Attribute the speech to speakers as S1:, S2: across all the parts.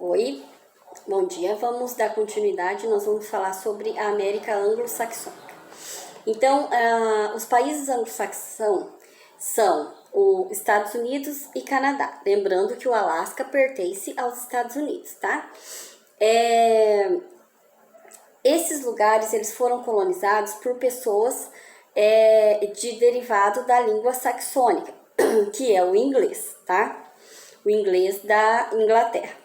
S1: Oi, bom dia. Vamos dar continuidade, nós vamos falar sobre a América Anglo-Saxônica. Então, os países anglo-saxões são os Estados Unidos e Canadá. Lembrando que o Alasca pertence aos Estados Unidos, tá? Esses lugares eles foram colonizados por pessoas de derivado da língua saxônica, que é o inglês, tá? O inglês da Inglaterra.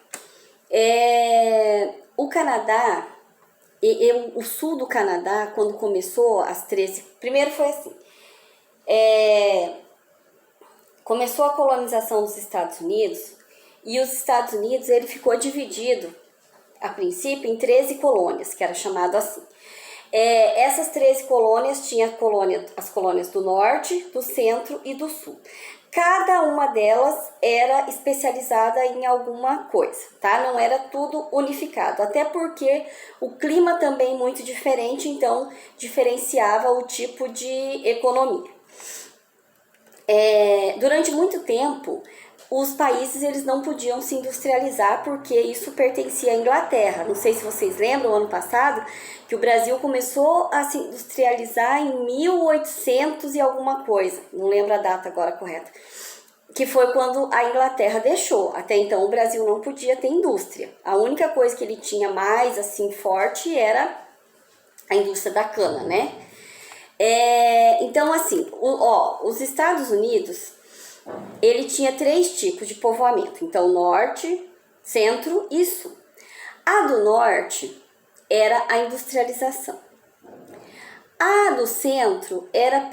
S1: O Canadá, o sul do Canadá, quando começou as 13... Primeiro foi assim, começou a colonização dos Estados Unidos, e os Estados Unidos ele ficou dividido, a princípio, em 13 colônias, que era chamado assim. Essas 13 colônias tinham as colônias do norte, do centro e do sul. Cada uma delas era especializada em alguma coisa, tá? Não era tudo unificado, até porque o clima também muito diferente, então diferenciava o tipo de economia. Durante muito tempo, os países eles não podiam se industrializar porque isso pertencia à Inglaterra. Não sei se vocês lembram, ano passado, que o Brasil começou a se industrializar em 1800 e alguma coisa. Não lembro a data agora correta. Que foi quando a Inglaterra deixou. Até então o Brasil não podia ter indústria. A única coisa que ele tinha mais assim forte era a indústria da cana, né? Então assim, os Estados Unidos, ele tinha 3 tipos de povoamento. Então, norte, centro e sul. A do norte era a industrialização. A do centro era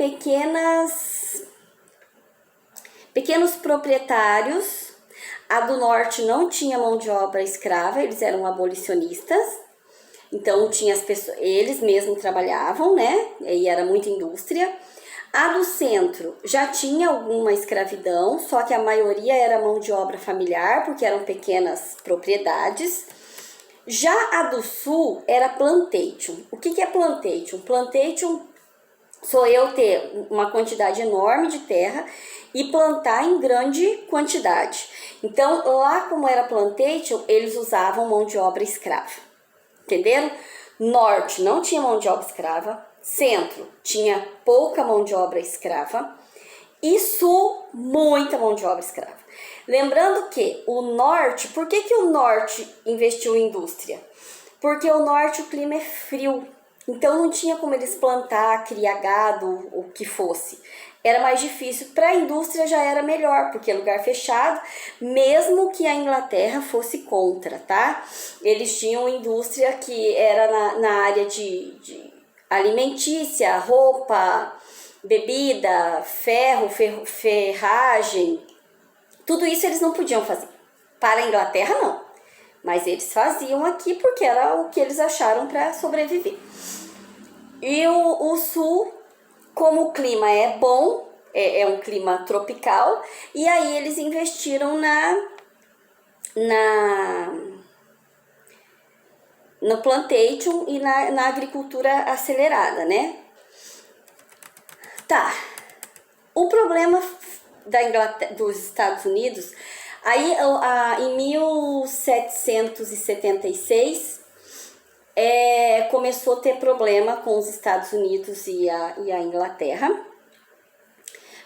S1: pequenos proprietários. A do norte não tinha mão de obra escrava, eles eram abolicionistas. Então, tinha as pessoas, eles mesmos trabalhavam, né? E era muita indústria. A do centro já tinha alguma escravidão, só que a maioria era mão de obra familiar, porque eram pequenas propriedades. Já a do sul era plantation. O que é plantation? Plantation sou eu ter uma quantidade enorme de terra e plantar em grande quantidade. Então, lá como era plantation, eles usavam mão de obra escrava. Entenderam? Norte não tinha mão de obra escrava. Centro tinha pouca mão de obra escrava e sul muita mão de obra escrava. Lembrando que o norte, por que o norte investiu em indústria? Porque o norte o clima é frio, então não tinha como eles plantar, criar gado, o que fosse. Era mais difícil. Para a indústria já era melhor, porque é lugar fechado, mesmo que a Inglaterra fosse contra, tá? Eles tinham indústria que era na área de alimentícia, roupa, bebida, ferro, ferragem, tudo isso eles não podiam fazer. Para a Inglaterra, não. Mas eles faziam aqui porque era o que eles acharam para sobreviver. E o sul, como o clima é bom, é um clima tropical, e aí eles investiram no plantation e na agricultura acelerada, né? Tá. O problema da Inglaterra, dos Estados Unidos, aí em 1776 começou a ter problema com os Estados Unidos e a Inglaterra.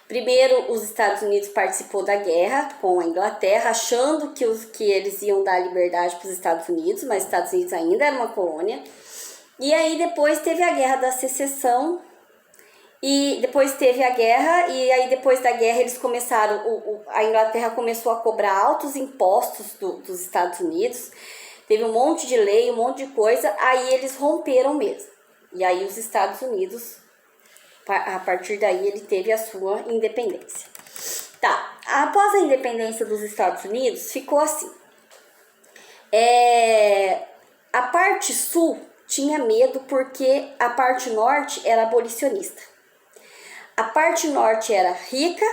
S1: Primeiro, os Estados Unidos participou da guerra com a Inglaterra, achando que eles iam dar liberdade para os Estados Unidos, mas os Estados Unidos ainda era uma colônia. E aí depois teve a Guerra da Secessão, e depois teve a guerra, e aí depois da guerra eles começaram, a Inglaterra começou a cobrar altos impostos dos Estados Unidos, teve um monte de lei, um monte de coisa, aí eles romperam mesmo. E aí os Estados Unidos, a partir daí, ele teve a sua independência. Tá, após a independência dos Estados Unidos, ficou assim. A parte sul tinha medo porque a parte norte era abolicionista. A parte norte era rica,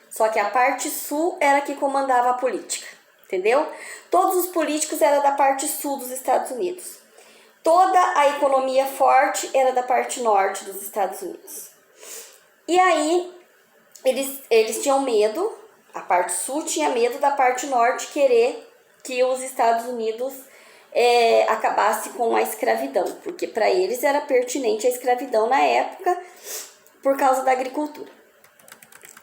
S1: só que a parte sul era que comandava a política, entendeu? Todos os políticos eram da parte sul dos Estados Unidos. Toda a economia forte era da parte norte dos Estados Unidos. E aí, eles tinham medo, a parte sul tinha medo da parte norte querer que os Estados Unidos acabasse com a escravidão, porque para eles era pertinente a escravidão na época por causa da agricultura.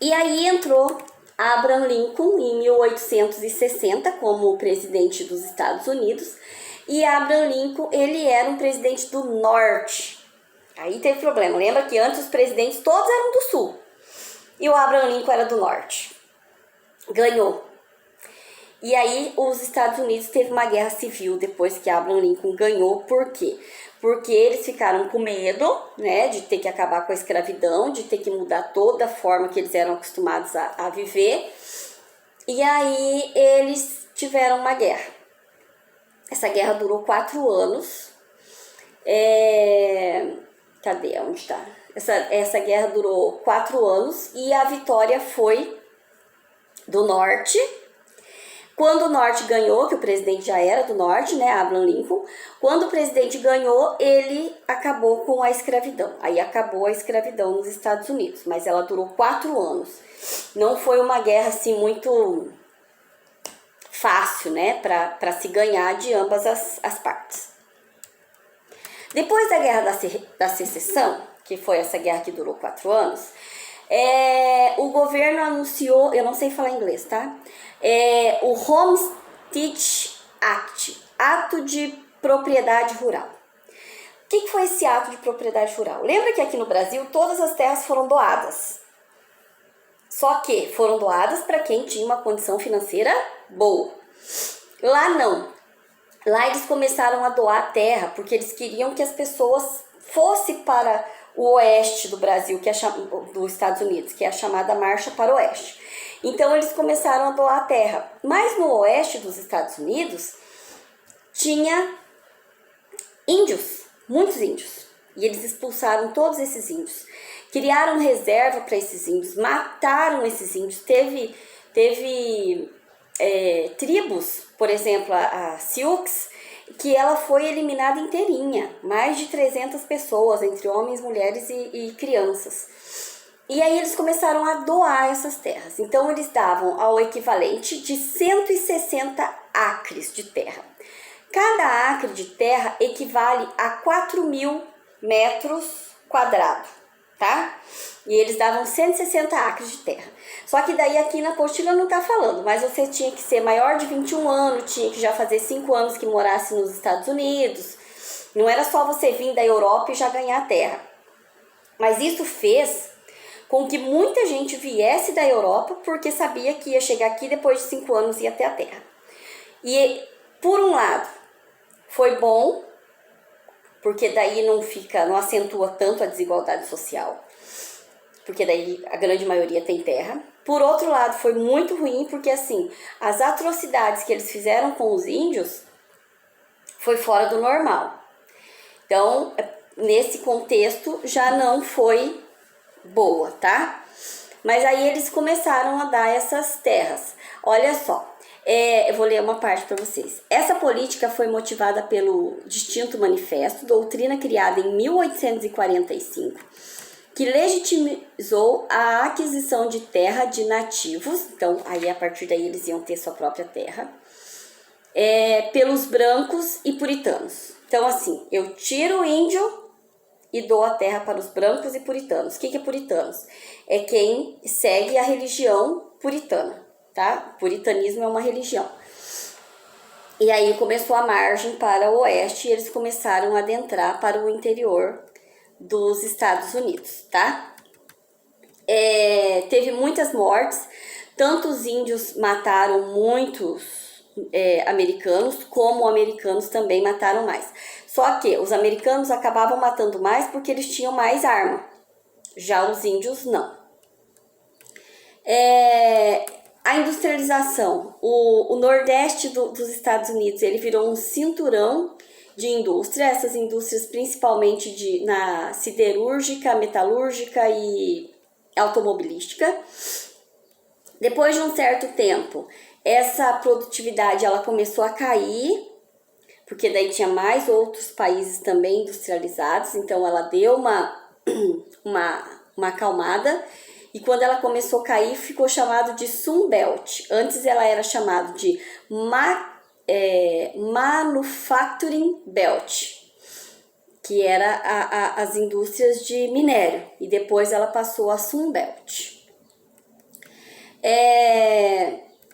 S1: E aí entrou Abraham Lincoln em 1860 como presidente dos Estados Unidos, e Abraham Lincoln, ele era um presidente do norte. Aí teve problema, lembra que antes os presidentes todos eram do sul, e o Abraham Lincoln era do norte. Ganhou. E aí os Estados Unidos teve uma guerra civil depois que Abraham Lincoln ganhou. Por quê? Porque eles ficaram com medo, né, de ter que acabar com a escravidão, de ter que mudar toda a forma que eles eram acostumados a viver. E aí eles tiveram uma guerra. Essa guerra durou 4 anos. Cadê? Onde está? Essa guerra durou 4 anos e a vitória foi do norte. Quando o norte ganhou, que o presidente já era do norte, né, Abraham Lincoln, quando o presidente ganhou, ele acabou com a escravidão. Aí acabou a escravidão nos Estados Unidos, mas ela durou 4 anos. Não foi uma guerra assim muito fácil, né, para se ganhar de ambas as partes. Depois da Guerra da Secessão, que foi essa guerra que durou 4 anos, o governo anunciou, eu não sei falar inglês, tá? O Homestead Act, Ato de Propriedade Rural. O que foi esse ato de propriedade rural? Lembra que aqui no Brasil todas as terras foram doadas? Só que foram doadas para quem tinha uma condição financeira boa. Lá não. Lá eles começaram a doar terra porque eles queriam que as pessoas fossem para o oeste do Brasil, que é dos Estados Unidos, que é a chamada Marcha para o Oeste. Então eles começaram a doar terra. Mas no oeste dos Estados Unidos tinha índios, muitos índios. E eles expulsaram todos esses índios. Criaram reserva para esses índios, mataram esses índios. Teve tribos, por exemplo, a Sioux, que ela foi eliminada inteirinha, mais de 300 pessoas, entre homens, mulheres e crianças. E aí eles começaram a doar essas terras. Então eles davam ao equivalente de 160 acres de terra. Cada acre de terra equivale a 4.000 metros quadrados, tá? E eles davam 160 acres de terra. Só que daí aqui na apostila não tá falando, mas você tinha que ser maior de 21 anos, tinha que já fazer 5 anos que morasse nos Estados Unidos. Não era só você vir da Europa e já ganhar terra. Mas isso fez com que muita gente viesse da Europa porque sabia que ia chegar aqui depois de 5 anos e ia ter a terra. E por um lado foi bom, porque daí não acentua tanto a desigualdade social, porque daí a grande maioria tem terra. Por outro lado, foi muito ruim, porque assim, as atrocidades que eles fizeram com os índios foi fora do normal. Então, nesse contexto, já não foi boa, tá? Mas aí eles começaram a dar essas terras. Olha só, eu vou ler uma parte para vocês. Essa política foi motivada pelo Distinto Manifesto, doutrina criada em 1845, que legitimizou a aquisição de terra de nativos. Então, aí a partir daí eles iam ter sua própria terra, pelos brancos e puritanos. Então, assim, eu tiro o índio e dou a terra para os brancos e puritanos. O que é puritanos? É quem segue a religião puritana, tá? Puritanismo é uma religião. E aí começou a margem para o oeste e eles começaram a adentrar para o interior dos Estados Unidos, tá? Teve muitas mortes, tanto os índios mataram muitos americanos, como americanos também mataram mais. Só que os americanos acabavam matando mais porque eles tinham mais arma, já os índios não. A industrialização, o nordeste dos Estados Unidos, ele virou um cinturão de indústria, essas indústrias principalmente na siderúrgica, metalúrgica e automobilística. Depois de um certo tempo, essa produtividade ela começou a cair, porque daí tinha mais outros países também industrializados, então ela deu uma acalmada, e quando ela começou a cair, ficou chamado de Sun Belt. Antes ela era chamada de Manufacturing Belt, que era as indústrias de minério, e depois ela passou a Sunbelt.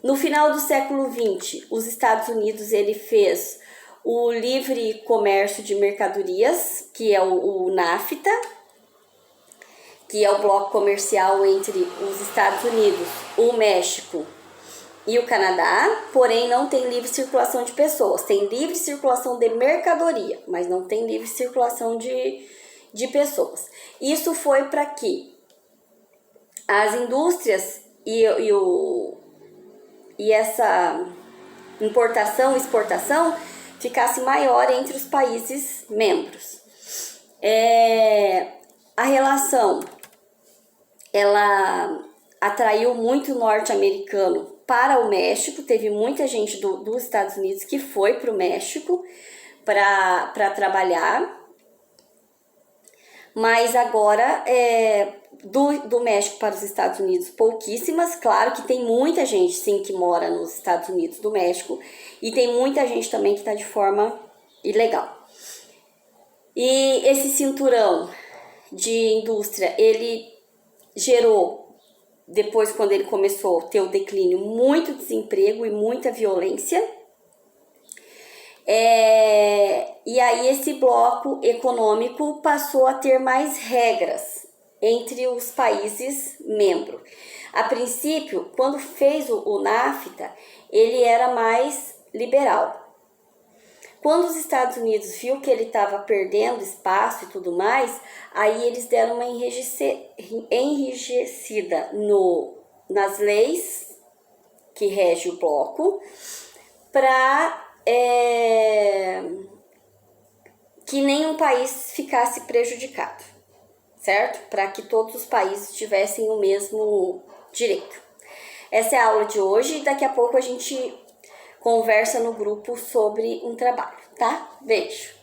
S1: No final do século XX, os Estados Unidos ele fez o livre comércio de mercadorias, que é o NAFTA, que é o bloco comercial entre os Estados Unidos, o México e o Canadá, porém não tem livre circulação de pessoas, tem livre circulação de mercadoria, mas não tem livre circulação de pessoas. Isso foi para que as indústrias e essa importação e exportação ficasse maior entre os países membros. A relação, ela atraiu muito norte-americano para o México, teve muita gente dos Estados Unidos que foi para o México para trabalhar, mas agora do México para os Estados Unidos pouquíssimas. Claro que tem muita gente sim que mora nos Estados Unidos do México e tem muita gente também que está de forma ilegal. E esse cinturão de indústria, ele gerou, depois quando ele começou a ter o declínio, muito desemprego e muita violência. E aí esse bloco econômico passou a ter mais regras entre os países membros. A princípio, quando fez o NAFTA, ele era mais liberal. Quando os Estados Unidos viu que ele estava perdendo espaço e tudo mais, aí eles deram uma enrijecida nas leis que regem o bloco, para que nenhum país ficasse prejudicado, certo? Para que todos os países tivessem o mesmo direito. Essa é a aula de hoje e daqui a pouco a gente conversa no grupo sobre um trabalho, tá? Beijo!